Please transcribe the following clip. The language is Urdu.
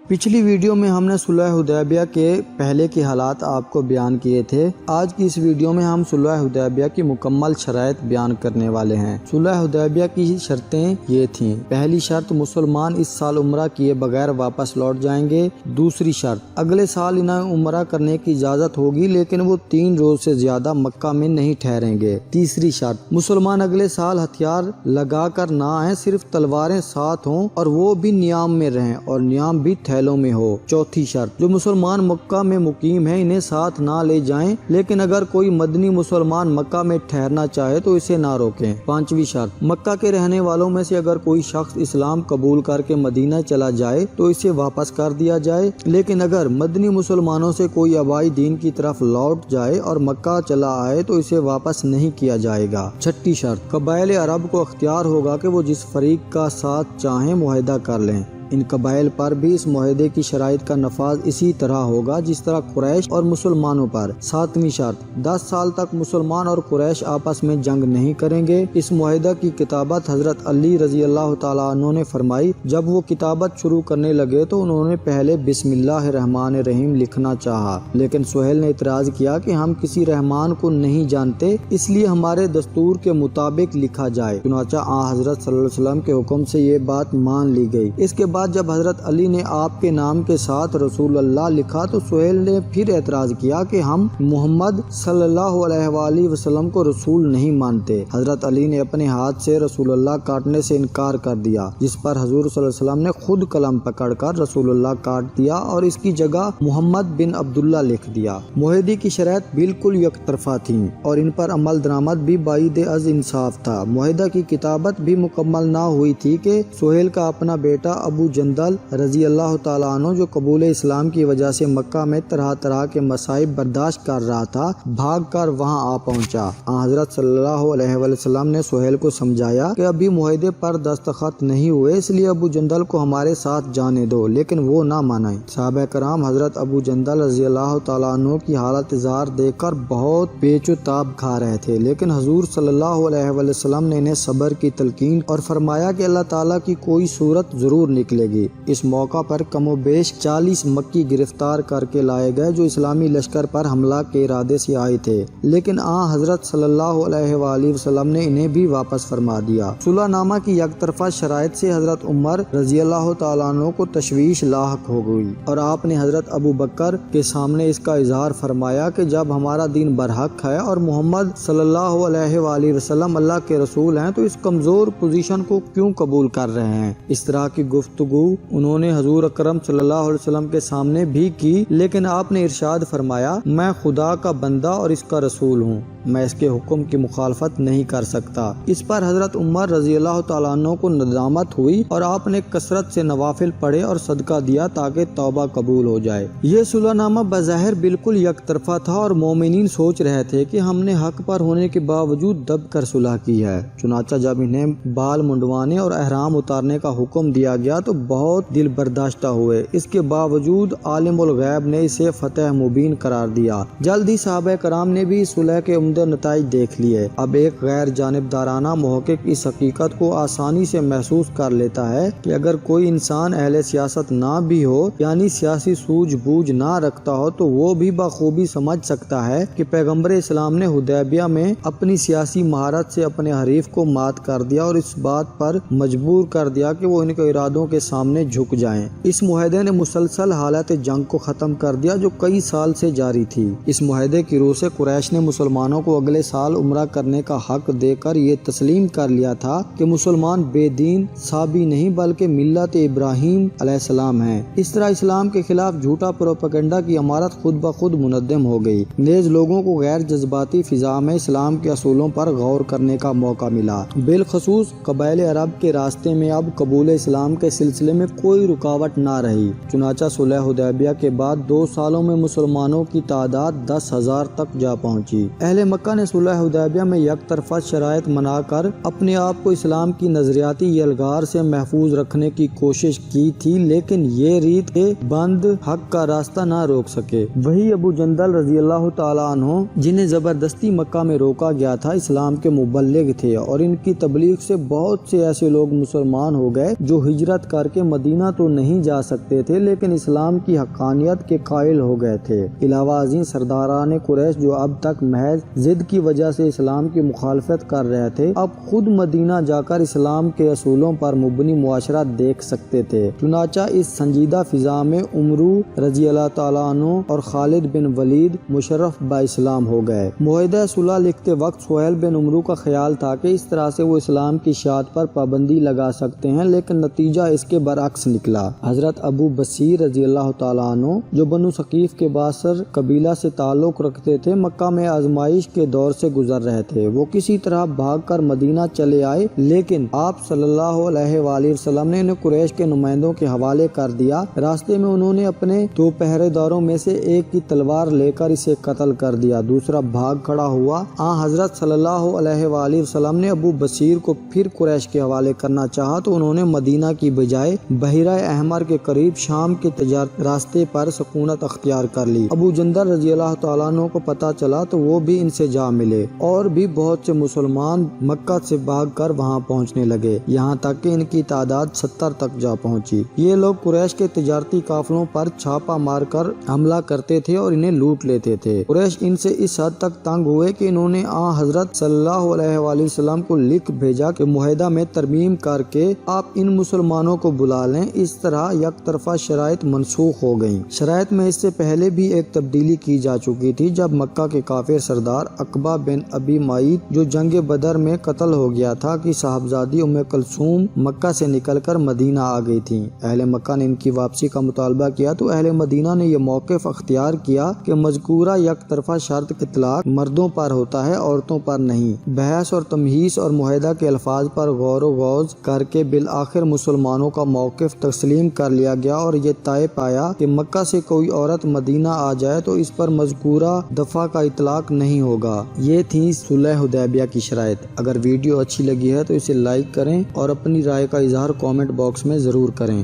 پچھلی ویڈیو میں ہم نے صلح حدیبیہ کے پہلے کے حالات آپ کو بیان کیے تھے۔ آج کی اس ویڈیو میں ہم صلح حدیبیہ کی مکمل شرائط بیان کرنے والے ہیں۔ صلح حدیبیہ کی شرطیں یہ تھیں۔ پہلی شرط، مسلمان اس سال عمرہ کیے بغیر واپس لوٹ جائیں گے۔ دوسری شرط، اگلے سال انہیں عمرہ کرنے کی اجازت ہوگی لیکن وہ 3 روز سے زیادہ مکہ میں نہیں ٹھہریں گے۔ تیسری شرط، مسلمان اگلے سال ہتھیار لگا کر نہ آئیں، صرف تلواریں ساتھ ہوں اور وہ بھی نیام میں رہیں اور نیام بھی تھیلوں میں ہو۔ چوتھی شرط، جو مسلمان مکہ میں مقیم ہیں انہیں ساتھ نہ لے جائیں، لیکن اگر کوئی مدنی مسلمان مکہ میں ٹھہرنا چاہے تو اسے نہ روکیں۔ پانچویں شرط، مکہ کے رہنے والوں میں سے اگر کوئی شخص اسلام قبول کر کے مدینہ چلا جائے تو اسے واپس کر دیا جائے، لیکن اگر مدنی مسلمانوں سے کوئی آبائی دین کی طرف لوٹ جائے اور مکہ چلا آئے تو اسے واپس نہیں کیا جائے گا۔ چھٹی شرط، قبائل عرب کو اختیار ہوگا کہ وہ جس فریق کا ساتھ چاہیں معاہدہ کر لیں۔ ان قبائل پر بھی اس معاہدے کی شرائط کا نفاذ اسی طرح ہوگا جس طرح قریش اور مسلمانوں پر۔ ساتویں شرط، 10 سال تک مسلمان اور قریش آپس میں جنگ نہیں کریں گے۔ اس معاہدہ کی کتابت حضرت علی رضی اللہ تعالیٰ عنہ نے فرمائی۔ جب وہ کتابت شروع کرنے لگے تو انہوں نے پہلے بسم اللہ الرحمن الرحیم لکھنا چاہا، لیکن سہیل نے اعتراض کیا کہ ہم کسی رحمان کو نہیں جانتے، اس لیے ہمارے دستور کے مطابق لکھا جائے۔ چنانچہ حضرت صلی اللہ علیہ وسلم کے حکم سے یہ بات مان لی گئی۔ اس کے بعد جب حضرت علی نے آپ کے نام کے ساتھ رسول اللہ لکھا تو سہیل نے پھر اعتراض کیا کہ ہم محمد صلی اللہ علیہ وآلہ وسلم کو رسول نہیں مانتے۔ حضرت علی نے اپنے ہاتھ سے رسول اللہ کاٹنے سے انکار کر دیا، جس پر حضور صلی اللہ علیہ وسلم نے خود قلم پکڑ کر رسول اللہ کاٹ دیا اور اس کی جگہ محمد بن عبداللہ لکھ دیا۔ معاہدے کی شرائط بالکل یک طرفہ تھیں اور ان پر عمل درآمد بھی بعید از انصاف تھا۔ معاہدہ کی کتابت بھی مکمل نہ ہوئی تھی کہ سہیل کا اپنا بیٹا ابو جندل رضی اللہ تعالیٰ عنہ، جو قبول اسلام کی وجہ سے مکہ میں طرح طرح کے مصائب برداشت کر رہا تھا، بھاگ کر وہاں آ پہنچا۔ حضرت صلی اللہ علیہ وسلم نے سہیل کو سمجھایا کہ ابھی معاہدے پر دستخط نہیں ہوئے، اس لیے ابو جندل کو ہمارے ساتھ جانے دو، لیکن وہ نہ مانے۔ صحابہ کرام حضرت ابو جندل رضی اللہ تعالیٰ عنہ کی حالت زار دیکھ کر بہت پیچ و تاب کھا رہے تھے، لیکن حضور صلی اللہ علیہ وسلم نے انہیں صبر کی تلقین اور فرمایا کہ اللہ تعالیٰ کی کوئی صورت ضرور نکلے گی۔ اس موقع پر کم و بیش 40 مکی گرفتار کر کے لائے گئے جو اسلامی لشکر پر حملہ کے ارادے سے آئے تھے، لیکن حضرت صلی اللہ علیہ وآلہ وسلم نے انہیں بھی واپس فرما دیا۔ صلح نامہ کی یک طرفہ شرائط سے حضرت عمر رضی اللہ تعالیٰ عنہ کو تشویش لاحق ہو گئی اور آپ نے حضرت ابو بکر کے سامنے اس کا اظہار فرمایا کہ جب ہمارا دین برحق ہے اور محمد صلی اللہ علیہ وآلہ وسلم اللہ کے رسول ہیں تو اس کمزور پوزیشن کو کیوں قبول کر رہے ہیں؟ اس طرح کی گفتگو انہوں نے حضور اکرم صلی اللہ علیہ وسلم کے سامنے بھی کی، لیکن آپ نے ارشاد فرمایا، میں خدا کا بندہ اور اس کا رسول ہوں، میں اس کے حکم کی مخالفت نہیں کر سکتا۔ اس پر حضرت عمر رضی اللہ تعالیٰ عنہ کو ندامت ہوئی اور آپ نے کثرت سے نوافل پڑھے اور صدقہ دیا تاکہ توبہ قبول ہو جائے۔ یہ صلح نامہ بظاہر بالکل یک طرفہ تھا اور مومنین سوچ رہے تھے کہ ہم نے حق پر ہونے کے باوجود دب کر صلح کی ہے۔ چنانچہ جب انہیں بال منڈوانے اور احرام اتارنے کا حکم دیا گیا تو بہت دل برداشتہ ہوئے، اس کے باوجود عالم الغیب نے اسے فتح مبین قرار دیا۔ جلد ہی صحابہ کرام نے بھی صلح کے عمدہ نتائج دیکھ لیے۔ اب ایک غیر جانبدارانہ محقق اس حقیقت کو آسانی سے محسوس کر لیتا ہے کہ اگر کوئی انسان اہل سیاست نہ بھی ہو، یعنی سیاسی سوجھ بوجھ نہ رکھتا ہو، تو وہ بھی بخوبی سمجھ سکتا ہے کہ پیغمبر اسلام نے حدیبیہ میں اپنی سیاسی مہارت سے اپنے حریف کو مات کر دیا اور اس بات پر مجبور کر دیا کہ وہ ان کے ارادوں کے سامنے جھک جائیں۔ اس معاہدے نے مسلسل حالت جنگ کو ختم کر دیا جو کئی سال سے جاری تھی۔ اس معاہدے کی روح سے قریش نے مسلمانوں کو اگلے سال عمرہ کرنے کا حق دے کر یہ تسلیم کر لیا تھا کہ مسلمان بے دین صابی نہیں بلکہ ملت ابراہیم علیہ السلام ہیں۔ اس طرح اسلام کے خلاف جھوٹا پروپیگنڈا کی عمارت خود بخود منہدم ہو گئی، نیز لوگوں کو غیر جذباتی فضا میں اسلام کے اصولوں پر غور کرنے کا موقع ملا۔ بالخصوص قبائل عرب کے راستے میں اب قبول اسلام کے سلسلے میں کوئی رکاوٹ نہ رہی۔ چنانچہ صلح حدیبیہ کے بعد 2 سالوں میں مسلمانوں کی تعداد 10,000 تک جا پہنچی۔ اہل مکہ نے صلح حدیبیہ میں یک طرفہ شرائط منا کر اپنے آپ کو اسلام کی نظریاتی یلغار سے محفوظ رکھنے کی کوشش کی تھی، لیکن یہ ریت کے بند حق کا راستہ نہ روک سکے۔ وہی ابو جندل رضی اللہ تعالیٰ عنہ جنہیں زبردستی مکہ میں روکا گیا تھا، اسلام کے مبلغ تھے اور ان کی تبلیغ سے بہت سے ایسے لوگ مسلمان ہو گئے جو ہجرت کر کر کے مدینہ تو نہیں جا سکتے تھے لیکن اسلام کی حقانیت کے قائل ہو گئے تھے۔ علاوہ ازیں سرداران قریش جو اب تک محض ضد کی وجہ سے اسلام کی مخالفت کر رہے تھے، اب خود مدینہ جا کر اسلام کے اصولوں پر مبنی معاشرہ دیکھ سکتے تھے۔ چنانچہ اس سنجیدہ فضا میں عمرو رضی اللہ تعالیٰ عنہ اور خالد بن ولید مشرف با اسلام ہو گئے۔ معاہدہ صلح لکھتے وقت سہیل بن عمرو کا خیال تھا کہ اس طرح سے وہ اسلام کی اشاعت پر پابندی لگا سکتے ہیں، لیکن نتیجہ اس کے برعکس نکلا۔ حضرت ابو بصیر رضی اللہ تعالیٰ عنہ جو بنو ثقیف کے باصر قبیلہ سے تعلق رکھتے تھے، مکہ میں آزمائش کے دور سے گزر رہے تھے۔ وہ کسی طرح بھاگ کر مدینہ چلے آئے، لیکن آپ صلی اللہ علیہ وآلہ وسلم نے انہیں قریش کے نمائندوں کے حوالے کر دیا۔ راستے میں انہوں نے اپنے 2 پہرے داروں میں سے ایک کی تلوار لے کر اسے قتل کر دیا، دوسرا بھاگ کھڑا ہوا۔ حضرت صلی اللہ علیہ وآلہ وسلم نے ابو بصیر کو پھر قریش کے حوالے کرنا چاہا تو انہوں نے مدینہ کی بجائے بحیرہ احمر کے قریب شام کے تجارت راستے پر سکونت اختیار کر لی۔ ابو جندل رضی اللہ تعالیٰ عنہ کو پتہ چلا تو وہ بھی ان سے جا ملے، اور بھی بہت سے مسلمان مکہ سے بھاگ کر وہاں پہنچنے لگے، یہاں تک کہ ان کی تعداد 70 تک جا پہنچی۔ یہ لوگ قریش کے تجارتی قافلوں پر چھاپا مار کر حملہ کرتے تھے اور انہیں لوٹ لیتے تھے۔ قریش ان سے اس حد تک تنگ ہوئے کہ انہوں نے حضرت صلی اللہ علیہ وآلہ وسلم کو لکھ بھیجا کہ معاہدہ میں ترمیم کر کے آپ ان مسلمانوں کو بلا لیں۔ اس طرح یک طرفہ شرائط منسوخ ہو گئیں۔ شرائط میں اس سے پہلے بھی ایک تبدیلی کی جا چکی تھی، جب مکہ کے کافر سردار عقبہ بن ابی معیط جو جنگ بدر میں قتل ہو گیا تھا کی صاحبزادی ام کلثوم مکہ سے نکل کر مدینہ آ گئی تھیں۔ اہل مکہ نے ان کی واپسی کا مطالبہ کیا تو اہل مدینہ نے یہ موقف اختیار کیا کہ مذکورہ یک طرفہ شرط اطلاق مردوں پر ہوتا ہے، عورتوں پر نہیں۔ بحث اور تمہیس اور معاہدہ کے الفاظ پر غور و غوض کر کے بالآخر مسلمانوں کا موقف تسلیم کر لیا گیا اور یہ طے پایا کہ مکہ سے کوئی عورت مدینہ آ جائے تو اس پر مذکورہ دفعہ کا اطلاق نہیں ہوگا۔ یہ تھی صلح حدیبیہ کی شرائط۔ اگر ویڈیو اچھی لگی ہے تو اسے لائک کریں اور اپنی رائے کا اظہار کامنٹ باکس میں ضرور کریں۔